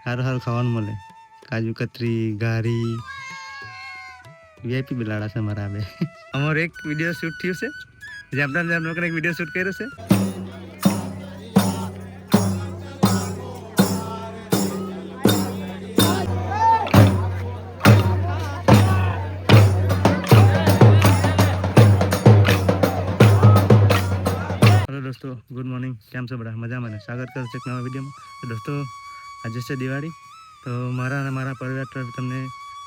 હારું હારું ખાવાનું મળે. કાજુ કતરી, ઘારી, વીઆઈપી બિલાડા છે મારા બે. અમારો એક વિડીયો શૂટ થયું છે, જેમ લોકોને એક વિડીયો શૂટ કર્યો છે. હેલો દોસ્તો, ગુડ મોર્નિંગ. કેમ છો બધા? મજામાં ને? સ્વાગત કરું છું એક નવા વિડીયોમાં. તો દોસ્તો, આજે છે દિવાળી, તો મારા અને મારા પરિવાર તરફ તમને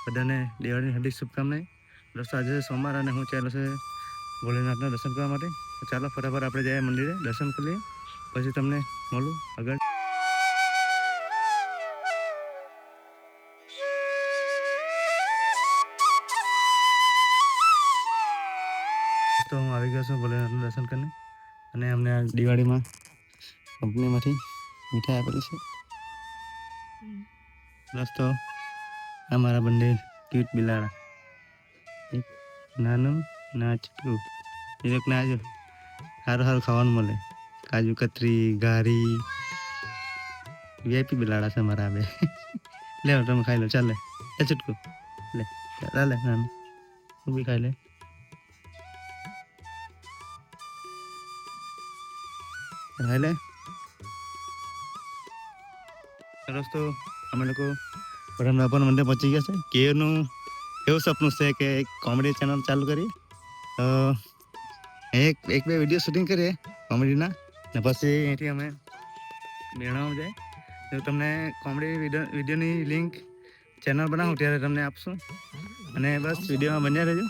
બધાને દિવાળીની હાર્દિક શુભકામનાએ. દોસ્તો, આજે સોમવાર અને હું ચાલ્યો છે ભોલેનાથના દર્શન કરવા માટે. તો ચાલો ફટાફટ આપણે જઈએ મંદિરે, દર્શન કરી લઈએ, પછી તમને મળું આગળ. તો હું આવી ગયો છું ભોલેનાથનું દર્શન કરીને, અને અમને આ દિવાળીમાં કંપનીમાંથી મીઠાઈ આપેલી છે. દોસ્તો, આ મારા બંને ક્યુટ બિલાડા, એક નાનું ના ચીટકું, એક ના જો સારું સારું ખાવાનું મળે. કાજુ કતરી, ઘારી, વીઆઈપી બિલાડા છે મારા બે. લે તમે ખાઈ લો, ચાલે એ ચીટકું લે, લે નાનું તું બી ખાઈ લે. લે દોસ્તો, અમે લોકો બ્રહ્મરાપર મંદિર પહોંચી ગયા છે. કેનું એવું સપનું છે કે એક કોમેડી ચેનલ ચાલુ કરીએ, તો એક બે વિડીયો શૂટિંગ કરીએ કોમેડીના, ને પછી અહીંથી અમે મેળામાં જાય. તો તમને કોમેડી વિડીયોની લિંક ચેનલ બનાવું ત્યારે તમને આપશું, અને બસ વિડીયોમાં બન્યા રહેજો.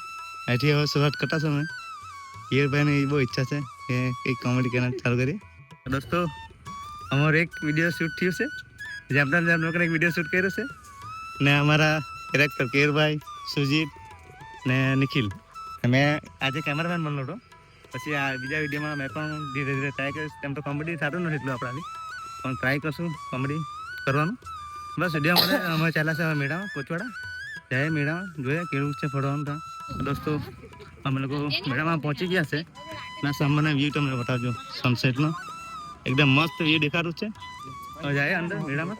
અહીંથી હવે શરૂઆત કરતા છો અમે. ઈયરભાઈની બહુ ઈચ્છા છે કે એક કોમેડી ચેનલ ચાલુ કરીએ. દોસ્તો, અમારો એક વિડીયો શૂટ થયું છે, જેમ લોકોને એક વિડીયો શૂટ કર્યો છે, ને અમારા કેરેક્ટર કેરભાઈ, સુજીત ને નિખિલ, મેં આજે કેમેરામેન બનલો હતો. પછી આ બીજા વિડીયોમાં મેં પણ ધીરે ધીરે ટ્રાય કરીશ. તેમ તો કોમેડી સારું નથી એટલું આપણાથી, પણ ટ્રાય કરશું કોમેડી કરવાનું. બસ વિડીયો મળે. અમે ચાલ્યા છે હવે મેળામાં, કોચવાડા જાય મેળામાં, જોઈએ કેવું છે ફરવાનું ત્યાં. દોસ્તો, અમે લોકો મેળામાં પહોંચી ગયા છે. ના સામાન્ય વ્યૂ તમને બતાવજો, સનસેટનો એકદમ મસ્ત વ્યૂ દેખાતું છે. હવે જાય અંદર મેળામાં.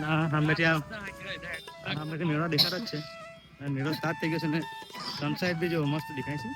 ના સામેથી મેળો દેખાતો જ છે. મેળો સ્ટાર્ટ થઈ ગયો છે, ને સનસાઇટ બી જો મસ્ત દેખાય છે.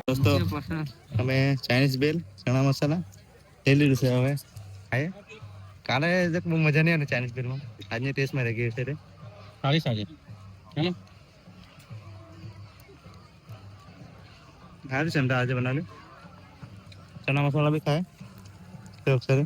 દોસ્તો, અમે ચાઇનીઝ બેલ ચણા મસાલા લઈ લીધું છે. હવે ખાઈએ. કાલે બહુ મજા નહીં આવે ચાઇનીઝ બેલમાં, આજની ટેસ્ટમાં રહી ગઈ છે. સારી સારી સારું છે. આજે બનાવ્યું ચણા મસાલા બી ખાય તો સર.